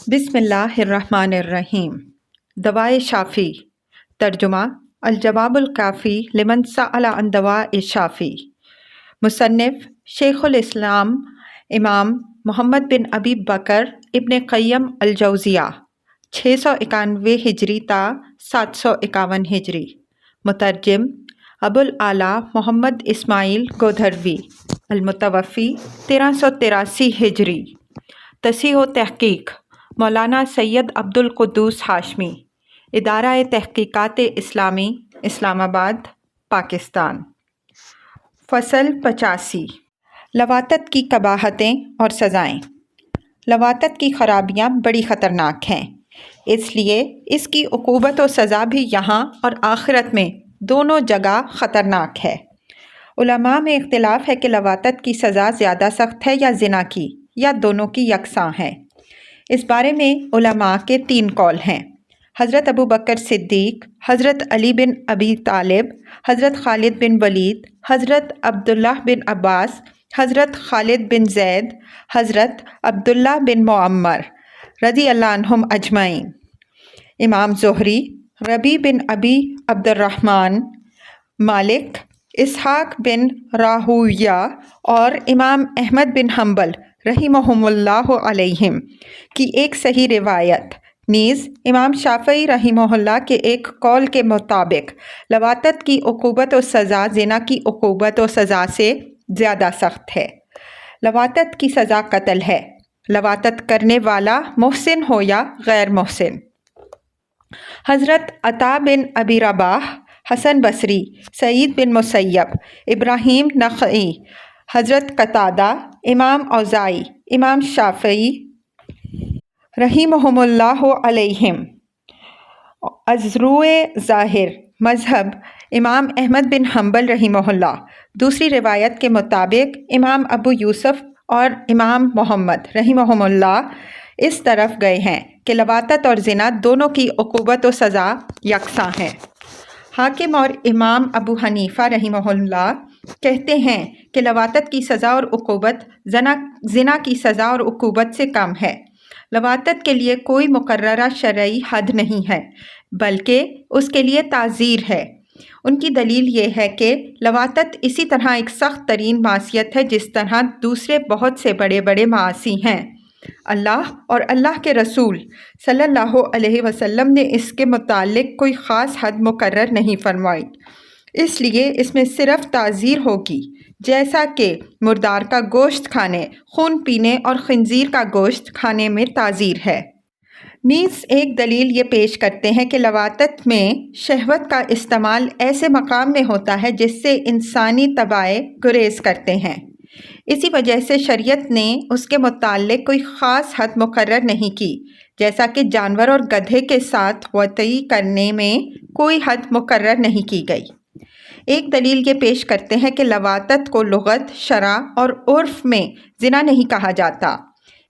بسم اللہ الرحمن الرحیم۔ دوائے شافی۔ ترجمہ الجواب الکافی لمن سأل عن دواء شافی۔ مصنف شیخ الاسلام امام محمد بن ابی بکر ابن قیم الجوزیہ 691 ہجری تا 751 ہجری۔ مترجم ابو الاعلیٰ محمد اسماعیل گودھروی المتوفی 1383 ہجری۔ تصحیح و تحقیق مولانا سید عبد القدوس ہاشمی، ادارہ تحقیقات اسلامی، اسلام آباد، پاکستان۔ فصل 85۔ لواطت کی قباحتیں اور سزائیں۔ لواطت کی خرابیاں بڑی خطرناک ہیں، اس لیے اس کی عقوبت و سزا بھی یہاں اور آخرت میں دونوں جگہ خطرناک ہے۔ علماء میں اختلاف ہے کہ لواطت کی سزا زیادہ سخت ہے یا زنا کی، یا دونوں کی یکساں ہے۔ اس بارے میں علماء کے 3 قول ہیں۔ حضرت ابو بکر صدیق، حضرت علی بن ابی طالب، حضرت خالد بن ولید، حضرت عبداللہ بن عباس، حضرت خالد بن زید، حضرت عبداللہ بن معمر رضی اللہ عنہم اجمعین۔ امام زہری، ربیع بن ابی عبد الرحمن، مالک، اسحاق بن راہویہ اور امام احمد بن حنبل رحمہم اللہ علیہم کی ایک صحیح روایت، نیز امام شافعی رحمہ اللہ کے ایک قول کے مطابق لواطت کی عقوبت و سزا زنا کی عقوبت و سزا سے زیادہ سخت ہے۔ لواطت کی سزا قتل ہے، لواطت کرنے والا محسن ہو یا غیر محسن۔ حضرت عطا بن ابی رباح، حسن بصری، سعید بن مسیب، ابراہیم نخعی، حضرت قتادہ، امام اوزاعی، امام شافعی رحمہم اللہ علیہم، از روئے ظاہر مذہب امام احمد بن حنبل رحمہ اللہ، دوسری روایت کے مطابق امام ابو یوسف اور امام محمد رحمہم اللہ اس طرف گئے ہیں کہ لواطت اور زنا دونوں کی عقوبت و سزا یکساں ہے۔ حاکم اور امام ابو حنیفہ رحمہ اللہ کہتے ہیں کہ لواطت کی سزا اور عقوبت زنا کی سزا اور عقوبت سے کم ہے۔ لواطت کے لیے کوئی مقررہ شرعی حد نہیں ہے، بلکہ اس کے لیے تعزیر ہے۔ ان کی دلیل یہ ہے کہ لواطت اسی طرح ایک سخت ترین معصیت ہے جس طرح دوسرے بہت سے بڑے بڑے معاصی ہیں۔ اللہ اور اللہ کے رسول صلی اللہ علیہ وسلم نے اس کے متعلق کوئی خاص حد مقرر نہیں فرمائی، اس لیے اس میں صرف تعزیر ہوگی، جیسا کہ مردار کا گوشت کھانے، خون پینے اور خنزیر کا گوشت کھانے میں تعزیر ہے۔ نیز ایک دلیل یہ پیش کرتے ہیں کہ لواطت میں شہوت کا استعمال ایسے مقام میں ہوتا ہے جس سے انسانی طبائع گریز کرتے ہیں، اسی وجہ سے شریعت نے اس کے متعلق کوئی خاص حد مقرر نہیں کی، جیسا کہ جانور اور گدھے کے ساتھ وطئی کرنے میں کوئی حد مقرر نہیں کی گئی۔ ایک دلیل یہ پیش کرتے ہیں کہ لواطت کو لغت، شرع اور عرف میں زنا نہیں کہا جاتا،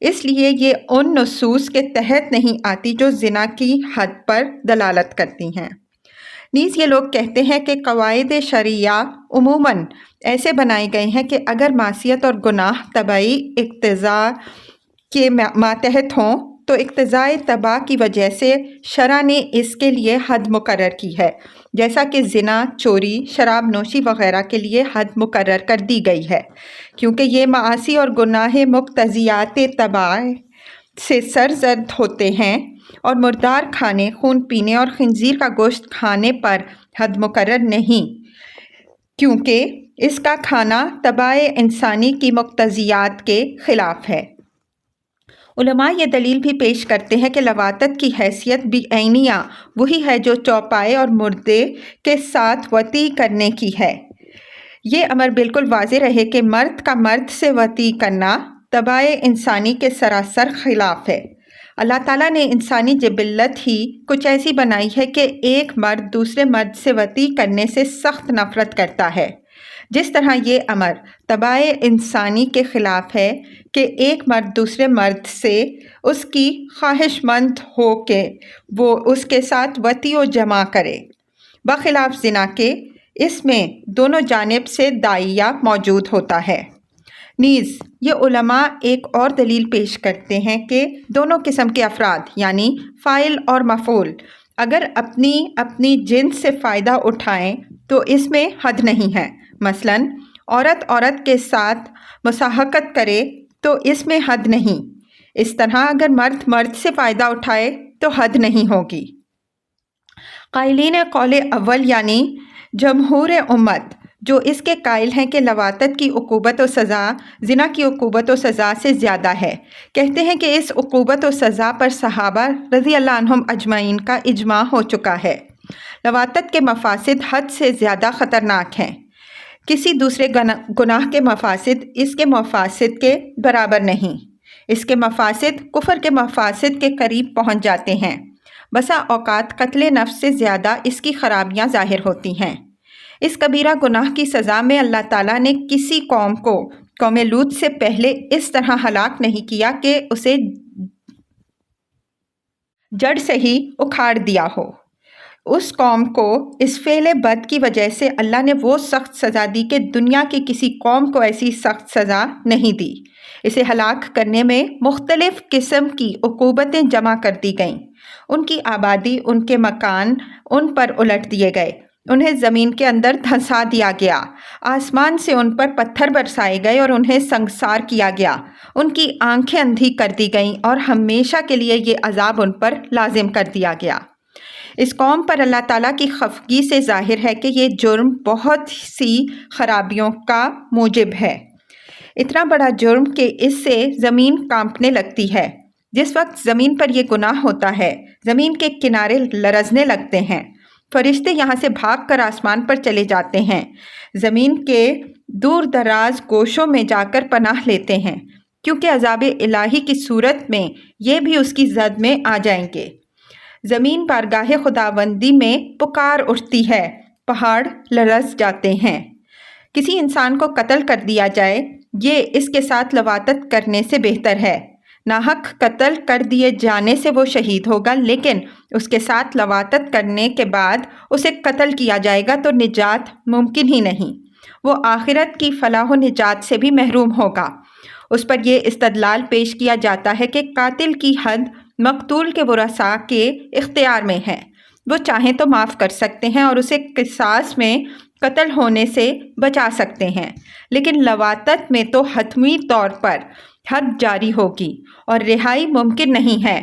اس لیے یہ ان نصوص کے تحت نہیں آتی جو زنا کی حد پر دلالت کرتی ہیں۔ نیز یہ لوگ کہتے ہیں کہ قواعد شرعیہ عموماً ایسے بنائے گئے ہیں کہ اگر معصیت اور گناہ طبعی اقتضاء کے ماتحت ہوں تو اقتضاء طبع کی وجہ سے شرع نے اس کے لیے حد مقرر کی ہے، جیسا کہ زنا، چوری، شراب نوشی وغیرہ کے لیے حد مقرر کر دی گئی ہے، کیونکہ یہ معاصی اور گناہ مقتضیات طبع سے سرزد ہوتے ہیں، اور مردار کھانے، خون پینے اور خنزیر کا گوشت کھانے پر حد مقرر نہیں، کیونکہ اس کا کھانا طبع انسانی کی مقتضیات کے خلاف ہے۔ علماء یہ دلیل بھی پیش کرتے ہیں کہ لواطت کی حیثیت بھی عینیہ وہی ہے جو چوپائے اور مردے کے ساتھ وطئی کرنے کی ہے۔ یہ امر بالکل واضح رہے کہ مرد کا مرد سے وطئی کرنا طبع انسانی کے سراسر خلاف ہے۔ اللہ تعالیٰ نے انسانی جبلت ہی کچھ ایسی بنائی ہے کہ ایک مرد دوسرے مرد سے وطئی کرنے سے سخت نفرت کرتا ہے، جس طرح یہ امر طبع انسانی کے خلاف ہے کہ ایک مرد دوسرے مرد سے اس کی خواہش مند ہو کہ وہ اس کے ساتھ وطئی و جماع کرے، بخلاف زنا کے اس میں دونوں جانب سے داعیہ موجود ہوتا ہے۔ نیز یہ علماء ایک اور دلیل پیش کرتے ہیں کہ دونوں قسم کے افراد یعنی فاعل اور مفعول اگر اپنی اپنی جنس سے فائدہ اٹھائیں تو اس میں حد نہیں ہے۔ مثلاً عورت عورت کے ساتھ مساحقت کرے تو اس میں حد نہیں، اس طرح اگر مرد مرد سے فائدہ اٹھائے تو حد نہیں ہوگی۔ قائلین قول اول یعنی جمہور امت جو اس کے قائل ہیں کہ لواطت کی عقوبت و سزا زنا کی عقوبت و سزا سے زیادہ ہے، کہتے ہیں کہ اس عقوبت و سزا پر صحابہ رضی اللہ عنہم اجمعین کا اجماع ہو چکا ہے۔ لواطت کے مفاسد حد سے زیادہ خطرناک ہیں، کسی دوسرے گناہ کے مفاسد اس کے مفاسد کے برابر نہیں، اس کے مفاسد کفر کے مفاسد کے قریب پہنچ جاتے ہیں، بسا اوقات قتل نفس سے زیادہ اس کی خرابیاں ظاہر ہوتی ہیں۔ اس کبیرہ گناہ کی سزا میں اللہ تعالیٰ نے کسی قوم کو قوم لوط سے پہلے اس طرح ہلاک نہیں کیا کہ اسے جڑ سے ہی اکھاڑ دیا ہو۔ اس قوم کو اس فعل بد کی وجہ سے اللہ نے وہ سخت سزا دی کہ دنیا کی کسی قوم کو ایسی سخت سزا نہیں دی۔ اسے ہلاک کرنے میں مختلف قسم کی عقوبتیں جمع کر دی گئیں، ان کی آبادی، ان کے مکان ان پر الٹ دیے گئے، انہیں زمین کے اندر دھنسا دیا گیا، آسمان سے ان پر پتھر برسائے گئے اور انہیں سنگسار کیا گیا، ان کی آنکھیں اندھی کر دی گئیں اور ہمیشہ کے لیے یہ عذاب ان پر لازم کر دیا گیا۔ اس قوم پر اللہ تعالیٰ کی خفگی سے ظاہر ہے کہ یہ جرم بہت سی خرابیوں کا موجب ہے، اتنا بڑا جرم کہ اس سے زمین کانپنے لگتی ہے۔ جس وقت زمین پر یہ گناہ ہوتا ہے زمین کے کنارے لرزنے لگتے ہیں، فرشتے یہاں سے بھاگ کر آسمان پر چلے جاتے ہیں، زمین کے دور دراز گوشوں میں جا کر پناہ لیتے ہیں، کیونکہ عذاب الہی کی صورت میں یہ بھی اس کی زد میں آ جائیں گے۔ زمین بارگاہ خداوندی میں پکار اٹھتی ہے، پہاڑ لرز جاتے ہیں۔ کسی انسان کو قتل کر دیا جائے یہ اس کے ساتھ لواطت کرنے سے بہتر ہے۔ ناحق قتل کر دیے جانے سے وہ شہید ہوگا، لیکن اس کے ساتھ لواطت کرنے کے بعد اسے قتل کیا جائے گا تو نجات ممکن ہی نہیں، وہ آخرت کی فلاح و نجات سے بھی محروم ہوگا۔ اس پر یہ استدلال پیش کیا جاتا ہے کہ قاتل کی حد مقتول کے ورثاء کے اختیار میں ہے، وہ چاہیں تو معاف کر سکتے ہیں اور اسے قصاص میں قتل ہونے سے بچا سکتے ہیں، لیکن لواطت میں تو حتمی طور پر حد جاری ہوگی اور رہائی ممکن نہیں ہے۔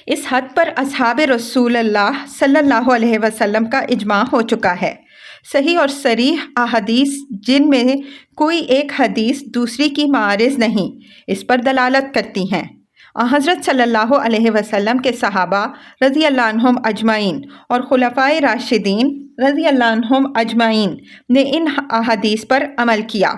اس حد پر اصحاب رسول اللہ صلی اللہ علیہ وسلم کا اجماع ہو چکا ہے۔ صحیح اور صریح احادیث جن میں کوئی ایک حدیث دوسری کی معارض نہیں، اس پر دلالت کرتی ہیں۔ حضرت صلی اللہ علیہ وسلم کے صحابہ رضی اللہ عنہم اجمعین اور خلفائے راشدین رضی اللہ عنہم اجمعین نے ان احادیث پر عمل کیا۔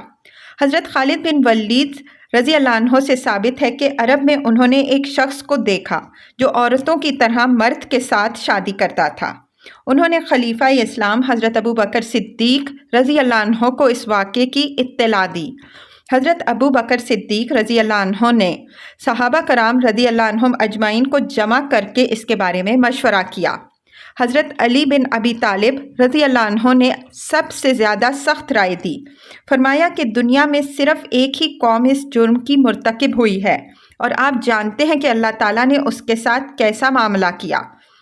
حضرت خالد بن ولید رضی اللہ عنہ سے ثابت ہے کہ عرب میں انہوں نے ایک شخص کو دیکھا جو عورتوں کی طرح مرد کے ساتھ شادی کرتا تھا۔ انہوں نے خلیفہ اسلام حضرت ابو بکر صدیق رضی اللہ عنہ کو اس واقعے کی اطلاع دی۔ حضرت ابو بکر صدیق رضی اللہ عنہ نے صحابہ کرام رضی اللہ عنہم اجمعین کو جمع کر کے اس کے بارے میں مشورہ کیا۔ حضرت علی بن ابی طالب رضی اللہ عنہ نے سب سے زیادہ سخت رائے دی، فرمایا کہ دنیا میں صرف ایک ہی قوم اس جرم کی مرتکب ہوئی ہے اور آپ جانتے ہیں کہ اللہ تعالیٰ نے اس کے ساتھ کیسا معاملہ کیا،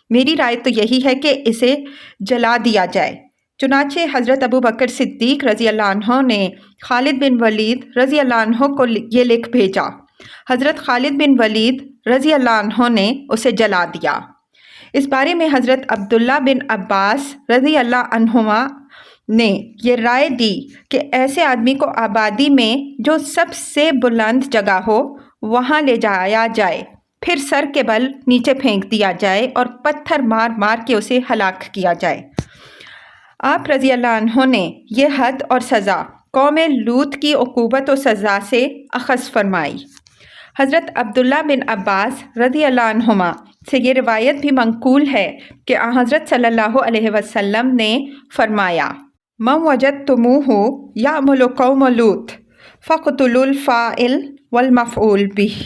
میری رائے تو یہی ہے کہ اسے جلا دیا جائے۔ چنانچہ حضرت ابو بکر صدیق رضی اللہ عنہ نے خالد بن ولید رضی اللہ عنہ کو یہ لکھ بھیجا۔ حضرت خالد بن ولید رضی اللہ عنہ نے اسے جلا دیا۔ اس بارے میں حضرت عبداللہ بن عباس رضی اللہ عنہما نے یہ رائے دی کہ ایسے آدمی کو آبادی میں جو سب سے بلند جگہ ہو وہاں لے جایا جائے، پھر سر کے بل نیچے پھینک دیا جائے اور پتھر مار مار کے اسے ہلاک کیا جائے۔ آپ رضی اللہ عنہ نے یہ حد اور سزا قوم لوط کی عقوبت و سزا سے اخذ فرمائی۔ حضرت عبداللہ بن عباس رضی اللہ عنہما سے یہ روایت بھی منقول ہے کہ حضرت صلی اللہ علیہ وسلم نے فرمایا، مَن وجدتموہ یعمل قوم لوط فاقتلوا الفاعل والمفعول بہ،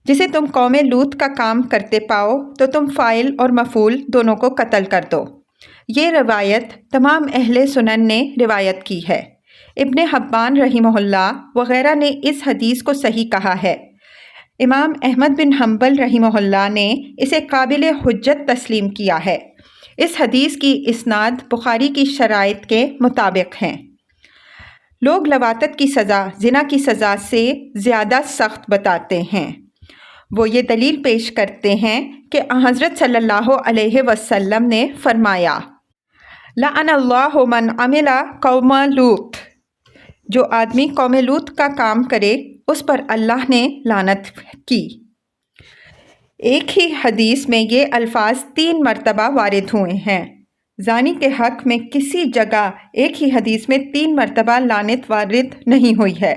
جسے تم قوم لوط کا کام کرتے پاؤ تو تم فاعل اور مفعول دونوں کو قتل کر دو۔ یہ روایت تمام اہل سنن نے روایت کی ہے۔ ابن حبان رحمہ اللہ وغیرہ نے اس حدیث کو صحیح کہا ہے۔ امام احمد بن حنبل رحمہ اللہ نے اسے قابل حجت تسلیم کیا ہے۔ اس حدیث کی اسناد بخاری کی شرائط کے مطابق ہیں۔ لوگ لواطت کی سزا زنا کی سزا سے زیادہ سخت بتاتے ہیں۔ وہ یہ دلیل پیش کرتے ہیں کہ حضرت صلی اللہ علیہ وسلم نے فرمایا، لعن اللہ من عمل قوم لوط، جو آدمی قوم لوط کا کام کرے اس پر اللہ نے لعنت کی۔ ایک ہی حدیث میں یہ الفاظ 3 مرتبہ وارد ہوئے ہیں۔ زانی کے حق میں کسی جگہ ایک ہی حدیث میں 3 مرتبہ لعنت وارد نہیں ہوئی ہے۔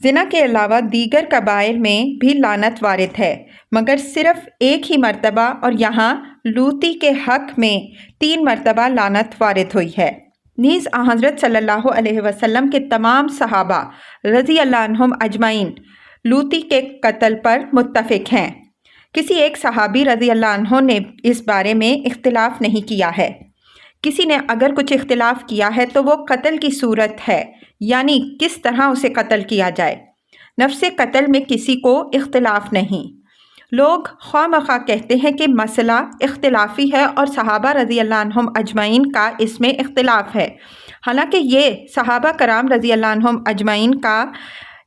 زنا کے علاوہ دیگر کبائر میں بھی لعنت وارد ہے، مگر صرف ایک ہی مرتبہ، اور یہاں لوطی کے حق میں 3 مرتبہ لعنت وارد ہوئی ہے۔ نیز حضرت صلی اللہ علیہ وسلم کے تمام صحابہ رضی اللہ عنہم اجمعین لوطی کے قتل پر متفق ہیں۔ کسی ایک صحابی رضی اللہ عنہ نے اس بارے میں اختلاف نہیں کیا ہے۔ کسی نے اگر کچھ اختلاف کیا ہے تو وہ قتل کی صورت ہے، یعنی کس طرح اسے قتل کیا جائے۔ نفس قتل میں کسی کو اختلاف نہیں۔ لوگ خواہ مخواہ کہتے ہیں کہ مسئلہ اختلافی ہے اور صحابہ رضی اللہ عنہم اجمعین کا اس میں اختلاف ہے، حالانکہ یہ صحابہ کرام رضی اللہ عنہم اجمعین کا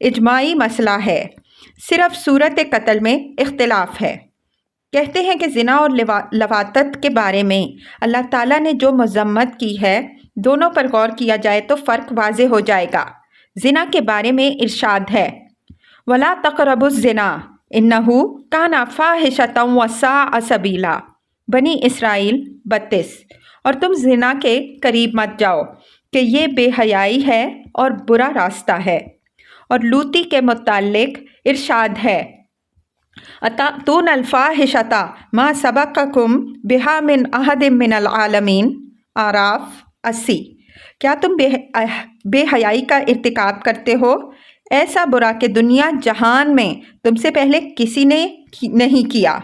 اجماعی مسئلہ ہے، صرف صورت قتل میں اختلاف ہے۔ کہتے ہیں کہ زنا اور لواطت کے بارے میں اللہ تعالیٰ نے جو مذمت کی ہے، دونوں پر غور کیا جائے تو فرق واضح ہو جائے گا۔ زنا کے بارے میں ارشاد ہے، وَلَا تَقْرَبُوا الزِّنَا إِنَّهُ كَانَ فَاحِشَةً وَسَاءَ سَبِيلًا، بنی اسرائیل 32۔ اور تم زنا کے قریب مت جاؤ کہ یہ بے حیائی ہے اور برا راستہ ہے۔ اور لوطی کے متعلق ارشاد ہے، أَتَأْتُونَ الْفَاحِشَةَ مَا سَبَقَكُم بِهَا مِنْ أَحَدٍ مِّنَ الْعَالَمِينَ، اعراف 80۔ کیا تم بے حیائی کا ارتکاب کرتے ہو، ایسا برا کہ دنیا جہان میں تم سے پہلے کسی نے نہیں کیا۔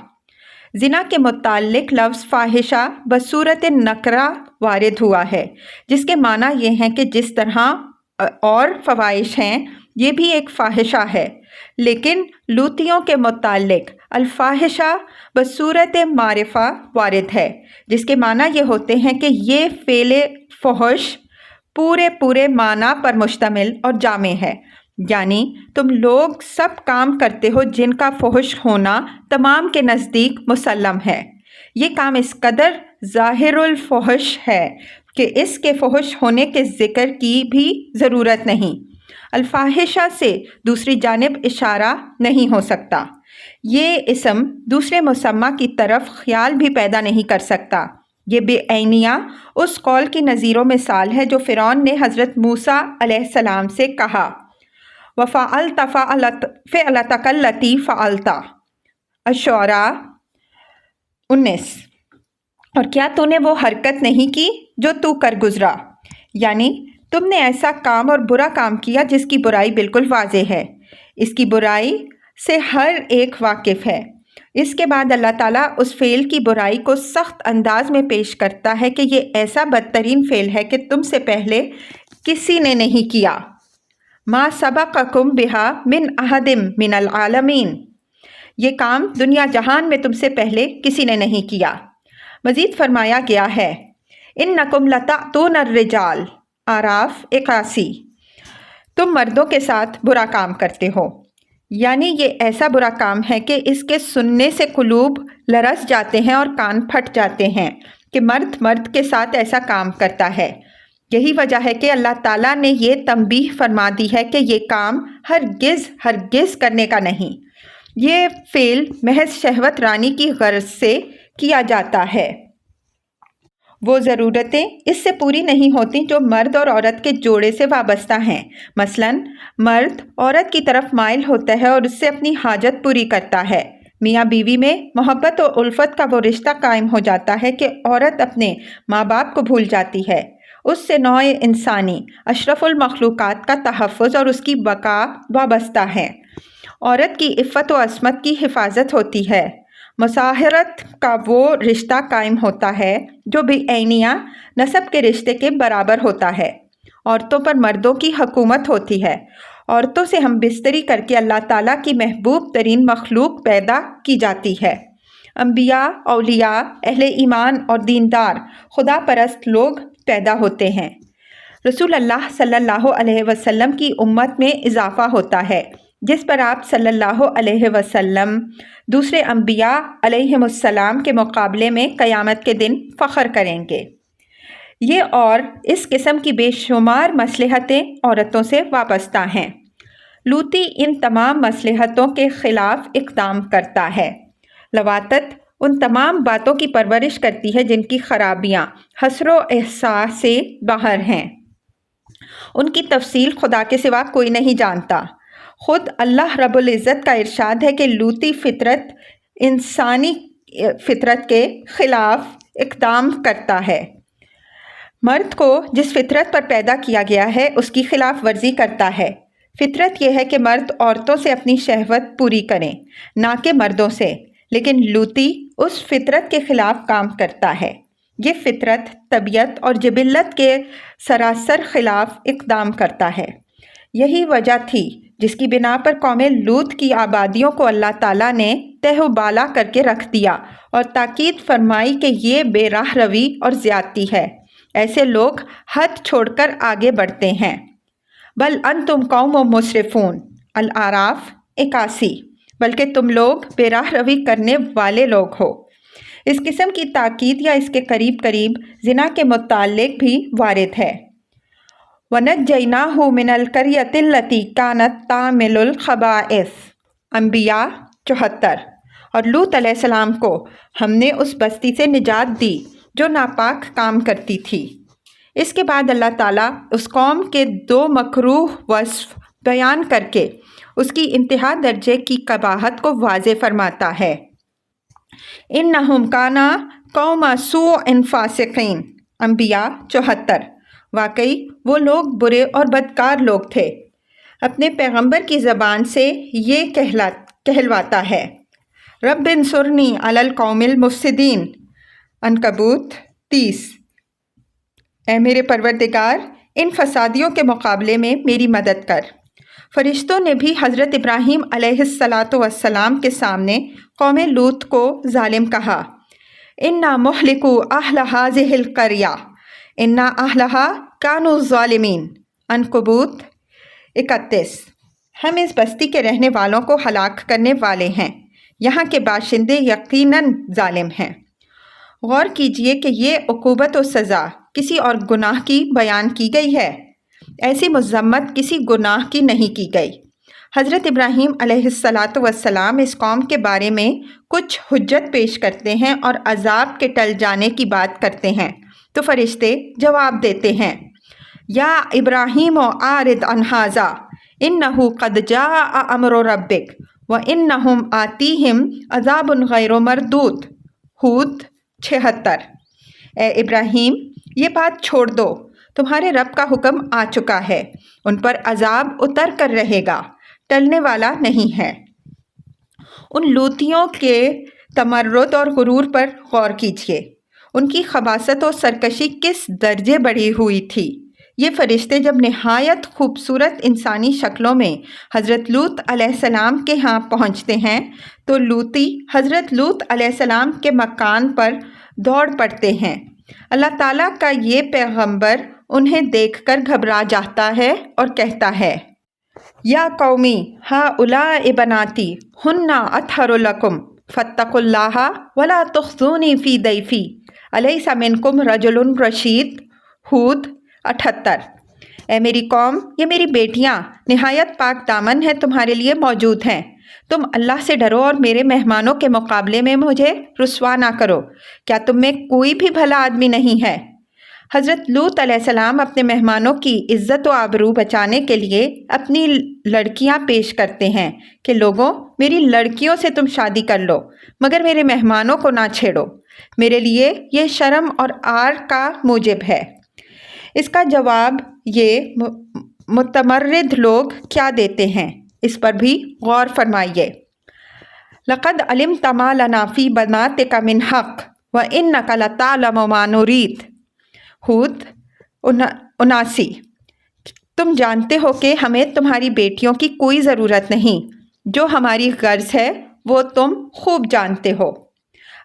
زنا کے متعلق لفظ فاحشہ بصورت نکرہ وارد ہوا ہے، جس کے معنی یہ ہیں کہ جس طرح اور فواحش ہیں یہ بھی ایک فاحشہ ہے، لیکن لوطیوں کے متعلق الفاحشہ بصورت معرفہ وارد ہے، جس کے معنی یہ ہوتے ہیں کہ یہ فعل فحش پورے معنی پر مشتمل اور جامع ہے، یعنی تم لوگ سب کام کرتے ہو جن کا فحش ہونا تمام کے نزدیک مسلم ہے۔ یہ کام اس قدر ظاہر الفحش ہے کہ اس کے فحش ہونے کے ذکر کی بھی ضرورت نہیں۔ الفاحشہ سے دوسری جانب اشارہ نہیں ہو سکتا۔ یہ اسم دوسرے مسمى کی طرف خیال بھی پیدا نہیں کر سکتا۔ یہ بے عینیہ اس قول کی نظیر و مثال ہے جو فرعون نے حضرت موسیٰ علیہ السلام سے کہا، وَفَعَلْتَ فِعْلَتَكَ الَّتِي فَعَلْتَ، الشعراء 19۔ اور کیا تو نے وہ حرکت نہیں کی جو تو کر گزرا، یعنی تم نے ایسا کام اور برا کام کیا جس کی برائی بالکل واضح ہے، اس کی برائی سے ہر ایک واقف ہے۔ اس کے بعد اللہ تعالیٰ اس فعل کی برائی کو سخت انداز میں پیش کرتا ہے کہ یہ ایسا بدترین فعل ہے کہ تم سے پہلے کسی نے نہیں کیا۔ ما سبقکم بہا من احد من العالمین، یہ کام دنیا جہان میں تم سے پہلے کسی نے نہیں کیا۔ مزید فرمایا گیا ہے، انکم لتأتون الرجال، اعراف 81، تم مردوں کے ساتھ برا کام کرتے ہو، یعنی یہ ایسا برا کام ہے کہ اس کے سننے سے قلوب لرز جاتے ہیں اور کان پھٹ جاتے ہیں کہ مرد کے ساتھ ایسا کام کرتا ہے۔ یہی وجہ ہے کہ اللہ تعالیٰ نے یہ تنبیہ فرما دی ہے کہ یہ کام ہرگز کرنے کا نہیں۔ یہ فعل محض شہوت رانی کی غرض سے کیا جاتا ہے۔ وہ ضرورتیں اس سے پوری نہیں ہوتی جو مرد اور عورت کے جوڑے سے وابستہ ہیں۔ مثلاً مرد عورت کی طرف مائل ہوتا ہے اور اس سے اپنی حاجت پوری کرتا ہے۔ میاں بیوی میں محبت و الفت کا وہ رشتہ قائم ہو جاتا ہے کہ عورت اپنے ماں باپ کو بھول جاتی ہے۔ اس سے نوع انسانی اشرف المخلوقات کا تحفظ اور اس کی بقا وابستہ ہے۔ عورت کی عفت و عصمت کی حفاظت ہوتی ہے۔ مساہرت کا وہ رشتہ قائم ہوتا ہے جو بے عینیہ نسب کے رشتے کے برابر ہوتا ہے۔ عورتوں پر مردوں کی حکومت ہوتی ہے۔ عورتوں سے ہم بستری کر کے اللہ تعالیٰ کی محبوب ترین مخلوق پیدا کی جاتی ہے۔ انبیاء، اولیاء، اہل ایمان اور دیندار خدا پرست لوگ پیدا ہوتے ہیں۔ رسول اللہ صلی اللہ علیہ وسلم کی امت میں اضافہ ہوتا ہے، جس پر آپ صلی اللہ علیہ وسلم دوسرے انبیاء علیہم السلام کے مقابلے میں قیامت کے دن فخر کریں گے۔ یہ اور اس قسم کی بے شمار مصلحتیں عورتوں سے وابستہ ہیں۔ لوطی ان تمام مصلحتوں کے خلاف اقدام کرتا ہے۔ لواطت ان تمام باتوں کی پرورش کرتی ہے جن کی خرابیاں حصر و احصاء سے باہر ہیں۔ ان کی تفصیل خدا کے سوا کوئی نہیں جانتا۔ خود اللہ رب العزت کا ارشاد ہے کہ لوطی فطرت انسانی فطرت کے خلاف اقدام کرتا ہے۔ مرد کو جس فطرت پر پیدا کیا گیا ہے اس کی خلاف ورزی کرتا ہے۔ فطرت یہ ہے کہ مرد عورتوں سے اپنی شہوت پوری کریں، نہ کہ مردوں سے، لیکن لوطی اس فطرت کے خلاف کام کرتا ہے۔ یہ فطرت، طبیعت اور جبلت کے سراسر خلاف اقدام کرتا ہے۔ یہی وجہ تھی جس کی بنا پر قوم لوط کی آبادیوں کو اللہ تعالیٰ نے تہ و بالا کر کے رکھ دیا اور تاکید فرمائی کہ یہ بے راہ روی اور زیادتی ہے۔ ایسے لوگ حد چھوڑ کر آگے بڑھتے ہیں۔ بل انتم قوم مسرفون، الاعراف 81۔ بلکہ تم لوگ بے راہ روی کرنے والے لوگ ہو۔ اس قسم کی تاکید یا اس کے قریب قریب زنا کے متعلق بھی وارد ہے۔ وَنَجَّيْنَاهُ مِنَ الْقَرْيَةِ الَّتِي كَانَتْ تَعْمِلُ الْخَبَائِثَ، انبیاء 74۔ اور لوط علیہ السلام کو ہم نے اس بستی سے نجات دی جو ناپاک کام کرتی تھی۔ اس کے بعد اللہ تعالیٰ اس قوم کے دو مکروہ وصف بیان کر کے اس کی انتہا درجے کی قباحت کو واضح فرماتا ہے۔ اِنَّهُمْ كَانَا قَوْمَ سُوءٍ فَاسِقِينَ، انبیاء 74۔ واقعی وہ لوگ برے اور بدکار لوگ تھے۔ اپنے پیغمبر کی زبان سے یہ کہلواتا ہے، رب انصرنی علی القوم المفسدین، عنکبوت 30۔ اے میرے پروردگار، ان فسادیوں کے مقابلے میں میری مدد کر۔ فرشتوں نے بھی حضرت ابراہیم علیہ السلام کے سامنے قوم لوط کو ظالم کہا۔ انا مہلکو اہل ہذہ القریہ انا اہلہا کانوا ظالمین، عنکبوت 31۔ ہم اس بستی کے رہنے والوں کو ہلاک کرنے والے ہیں، یہاں کے باشندے یقیناً ظالم ہیں۔ غور کیجئے کہ یہ عقوبت و سزا کسی اور گناہ کی بیان کی گئی ہے، ایسی مذمت کسی گناہ کی نہیں کی گئی۔ حضرت ابراہیم علیہ السلام اس قوم کے بارے میں کچھ حجت پیش کرتے ہیں اور عذاب کے ٹل جانے کی بات کرتے ہیں تو فرشتے جواب دیتے ہیں، یا ابراہیم اعرض عن ھذا انہ قد جاء امر ربک وانہم آتیہم عذاب غیر مردود، ہود 76۔ اے ابراہیم، یہ بات چھوڑ دو، تمہارے رب کا حکم آ چکا ہے، ان پر عذاب اتر کر رہے گا، ٹلنے والا نہیں ہے۔ ان لوطیوں کے تمرد اور غرور پر غور کیجیے، ان کی خباثت و سرکشی کس درجے بڑھی ہوئی تھی۔ یہ فرشتے جب نہایت خوبصورت انسانی شکلوں میں حضرت لوط علیہ السلام کے ہاں پہنچتے ہیں تو لوطی حضرت لوط علیہ السلام کے مکان پر دوڑ پڑتے ہیں۔ اللہ تعالیٰ کا یہ پیغمبر انہیں دیکھ کر گھبرا جاتا ہے اور کہتا ہے، یا قومی ہؤلاء بناتی ہن اطہر لکم فاتقوا اللہ ولا تخزونی فی ضیفی الیس منکم رجل رشید، ہود 78۔ اے میری قوم، یہ میری بیٹیاں نہایت پاک دامن ہیں، تمہارے لیے موجود ہیں، تم اللہ سے ڈرو اور میرے مہمانوں کے مقابلے میں مجھے رسوا نہ کرو، کیا تم میں کوئی بھی بھلا آدمی نہیں ہے؟ حضرت لوط علیہ السلام اپنے مہمانوں کی عزت و آبرو بچانے کے لیے اپنی لڑکیاں پیش کرتے ہیں کہ لوگوں، میری لڑکیوں سے تم شادی کر لو مگر میرے مہمانوں کو نہ چھیڑو، میرے لیے یہ شرم اور عار کا موجب ہے۔ اس کا جواب یہ متمرد لوگ کیا دیتے ہیں، اس پر بھی غور فرمائیے۔ لقد علمت ما لنا فی بناتک من حق وانک لتعلم ما نرید، ہود 79۔ تم جانتے ہو کہ ہمیں تمہاری بیٹیوں کی کوئی ضرورت نہیں، جو ہماری غرض ہے وہ تم خوب جانتے ہو۔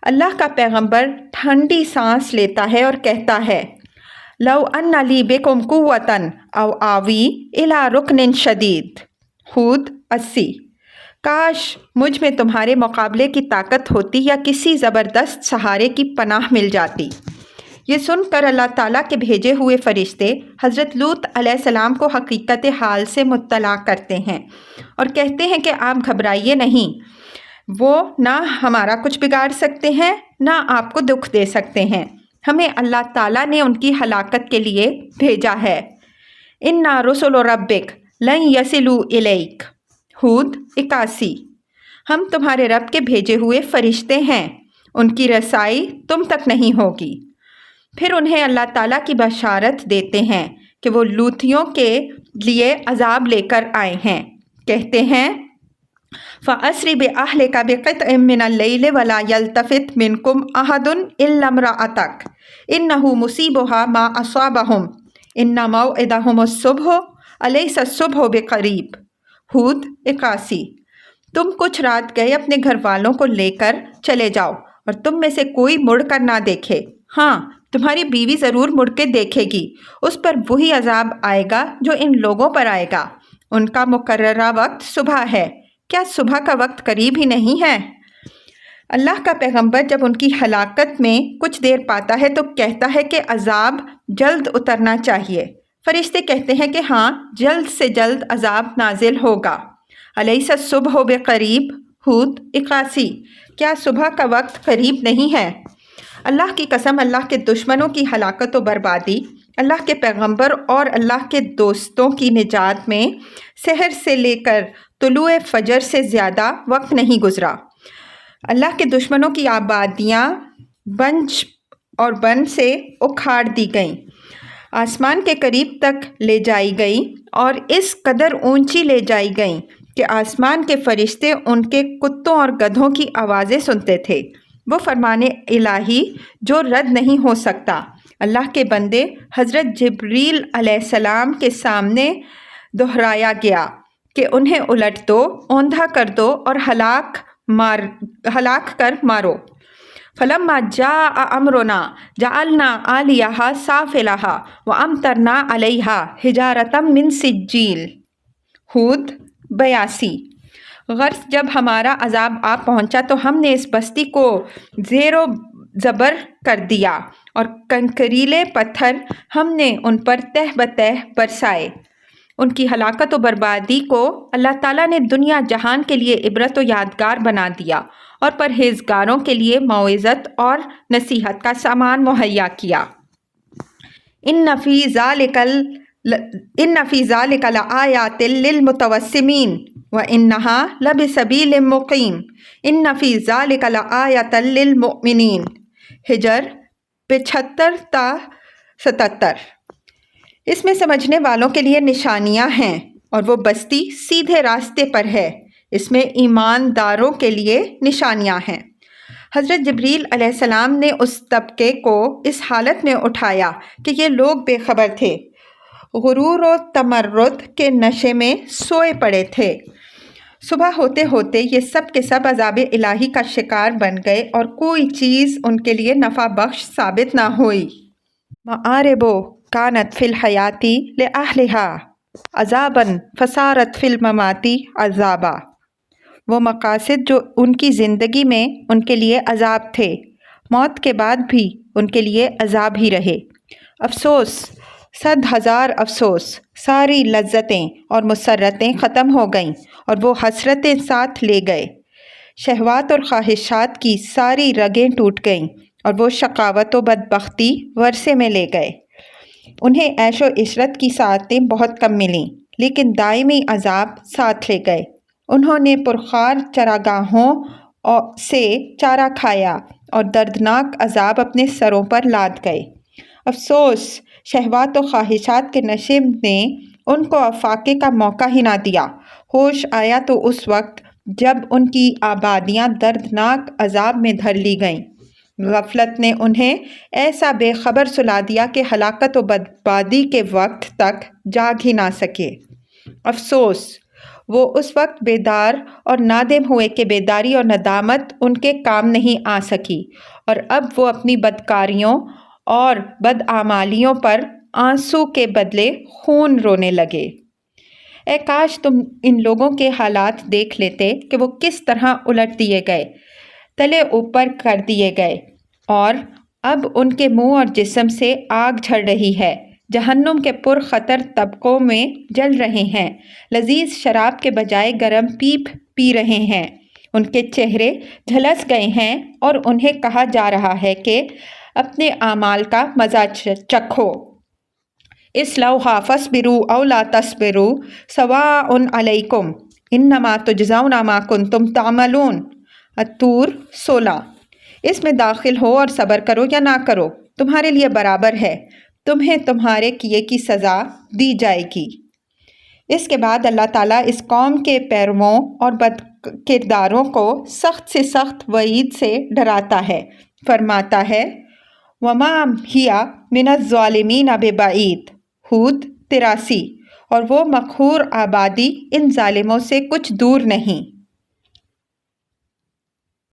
اللہ کا پیغمبر ٹھنڈی سانس لیتا ہے اور کہتا ہے، لو ان لی بکم قوۃ او آوی الی رکن شدید۔ ہود 80۔ کاش مجھ میں تمہارے مقابلے کی طاقت ہوتی یا کسی زبردست سہارے کی پناہ مل جاتی۔ یہ سن کر اللہ تعالیٰ کے بھیجے ہوئے فرشتے حضرت لوط علیہ السلام کو حقیقت حال سے مطلع کرتے ہیں اور کہتے ہیں کہ آپ گھبرائیے نہیں، وہ نہ ہمارا کچھ بگاڑ سکتے ہیں نہ آپ کو دکھ دے سکتے ہیں، ہمیں اللہ تعالیٰ نے ان کی ہلاکت کے لیے بھیجا ہے۔ اِنَّا رُسُلُ رَبِّكَ لَن يَصِلُوا إِلَيْكَ۔ ہود 81۔ ہم تمہارے رب کے بھیجے ہوئے فرشتے ہیں، ان کی رسائی تم تک نہیں ہوگی۔ پھر انہیں اللہ تعالیٰ کی بشارت دیتے ہیں کہ وہ لوطیوں کے لیے عذاب لے کر آئے ہیں۔ کہتے ہیں، فَأَسْرِ بِأَهْلِكَ بِقِطْعٍ مِّنَ اللَّيْلِ وَلَا يَلْتَفِتْ مِنْكُمْ أَحَدٌ إِلَّا امْرَأَتَكَ إِنَّهُ مُصِيبُهَا مَا أَصَابَهُمْ إِنَّ مَوْعِدَهُمُ الصُّبْحُ أَلَيْسَ الصُّبْحُ بِقَرِيبٍ۔ ہود 81۔ تم کچھ رات گئے اپنے گھر والوں کو لے کر چلے جاؤ اور تم میں سے کوئی مڑ کر نہ دیکھے، ہاں تمہاری بیوی ضرور مڑ کے دیکھے گی، اس پر وہی عذاب آئے گا جو ان لوگوں پر آئے گا۔ ان کا مقررہ وقت صبح ہے، کیا صبح کا وقت قریب ہی نہیں ہے؟ اللہ کا پیغمبر جب ان کی ہلاکت میں کچھ دیر پاتا ہے تو کہتا ہے کہ عذاب جلد اترنا چاہیے۔ فرشتے کہتے ہیں کہ ہاں جلد سے جلد عذاب نازل ہوگا۔ الیس الصبح بقریب۔ ہود 81۔ کیا صبح کا وقت قریب نہیں ہے؟ اللہ کی قسم، اللہ کے دشمنوں کی ہلاکت و بربادی، اللہ کے پیغمبر اور اللہ کے دوستوں کی نجات میں سحر سے لے کر طلوع فجر سے زیادہ وقت نہیں گزرا۔ اللہ کے دشمنوں کی آبادیاں بنج اور بن سے اکھاڑ دی گئیں، آسمان کے قریب تک لے جائی گئیں اور اس قدر اونچی لے جائی گئیں کہ آسمان کے فرشتے ان کے کتوں اور گدھوں کی آوازیں سنتے تھے۔ وہ فرمان الہی جو رد نہیں ہو سکتا۔ اللہ کے بندے حضرت جبریل علیہ السلام کے سامنے دہرایا گیا کہ انہیں الٹ دو، اوندھا کر دو اور ہلاک کر مارو۔ فلما جاء امرنا جعلنا عالیہا سافلہا وامطرنا علیہا حجارۃ من سجیل۔ ہود 82۔ غرض جب ہمارا عذاب آ پہنچا تو ہم نے اس بستی کو زیر و زبر کر دیا اور کنکریلے پتھر ہم نے ان پر تہ بتہ برسائے۔ ان کی ہلاکت و بربادی کو اللہ تعالیٰ نے دنیا جہان کے لیے عبرت و یادگار بنا دیا اور پرہیزگاروں کے لیے موعظت اور نصیحت کا سامان مہیا کیا۔ ان فی ذالک لآیات للمتوسمین وَإِنَّهَا لَبِسَبِیلٍ مُقِیم ان فی ذالک لآیۃ للمؤمنین۔ ہجر 75 تا 77۔ اس میں سمجھنے والوں کے لیے نشانیاں ہیں اور وہ بستی سیدھے راستے پر ہے، اس میں ایمانداروں کے لیے نشانیاں ہیں۔ حضرت جبریل علیہ السلام نے اس طبقے کو اس حالت میں اٹھایا کہ یہ لوگ بے خبر تھے، غرور و تمرد کے نشے میں سوئے پڑے تھے۔ صبح ہوتے ہوتے یہ سب کے سب عذاب الہی کا شکار بن گئے اور کوئی چیز ان کے لیے نفع بخش ثابت نہ ہوئی۔ مآرب کانت فی الحیاۃ لأہلہا عذابا فصارت فی الممات عذابا۔ وہ مقاصد جو ان کی زندگی میں ان کے لیے عذاب تھے، موت کے بعد بھی ان کے لیے عذاب ہی رہے۔ افسوس، 100,000 افسوس، ساری لذتیں اور مسرتیں ختم ہو گئیں اور وہ حسرتیں ساتھ لے گئے۔ شہوات اور خواہشات کی ساری رگیں ٹوٹ گئیں اور وہ شقاوت و بدبختی ورثے میں لے گئے۔ انہیں عیش و عشرت کی ساعتیں بہت کم ملیں، لیکن دائمی عذاب ساتھ لے گئے۔ انہوں نے پرخار چراگاہوں سے چارہ کھایا اور دردناک عذاب اپنے سروں پر لاد گئے۔ افسوس، شہوات و خواہشات کے نشے نے ان کو افاقے کا موقع ہی نہ دیا۔ ہوش آیا تو اس وقت جب ان کی آبادیاں دردناک عذاب میں دھر لی گئیں۔ غفلت نے انہیں ایسا بے خبر سلا دیا کہ ہلاکت و بربادی کے وقت تک جاگ ہی نہ سکے۔ افسوس، وہ اس وقت بیدار اور نادم ہوئے کہ بیداری اور ندامت ان کے کام نہیں آ سکی، اور اب وہ اپنی بدکاریوں اور بدعمالیوں پر آنسو کے بدلے خون رونے لگے۔ اے کاش تم ان لوگوں کے حالات دیکھ لیتے کہ وہ کس طرح الٹ دیے گئے، تلے اوپر کر دیے گئے، اور اب ان کے منہ اور جسم سے آگ جھڑ رہی ہے، جہنم کے پر خطر طبقوں میں جل رہے ہیں، لذیذ شراب کے بجائے گرم پیپ پی رہے ہیں، ان کے چہرے جھلس گئے ہیں اور انہیں کہا جا رہا ہے کہ اپنے اعمال کا مزہ چکھو۔ اصلوہا فاصبروا او لا تصبروا سواء علیکم انما تجزون ما کنتم تعملون۔ الطور 16۔ اس میں داخل ہو اور صبر کرو یا نہ کرو، تمہارے لیے برابر ہے، تمہیں تمہارے کیے کی سزا دی جائے گی۔ اس کے بعد اللہ تعالیٰ اس قوم کے پیرووں اور بد کرداروں کو سخت سے سخت وعید سے ڈراتا ہے، فرماتا ہے وَمَا هِيَ مِنَ الظَّالِمِينَ بِبَعِيدٍ۔ ہود 83۔ اور وہ مقہور آبادی ان ظالموں سے کچھ دور نہیں۔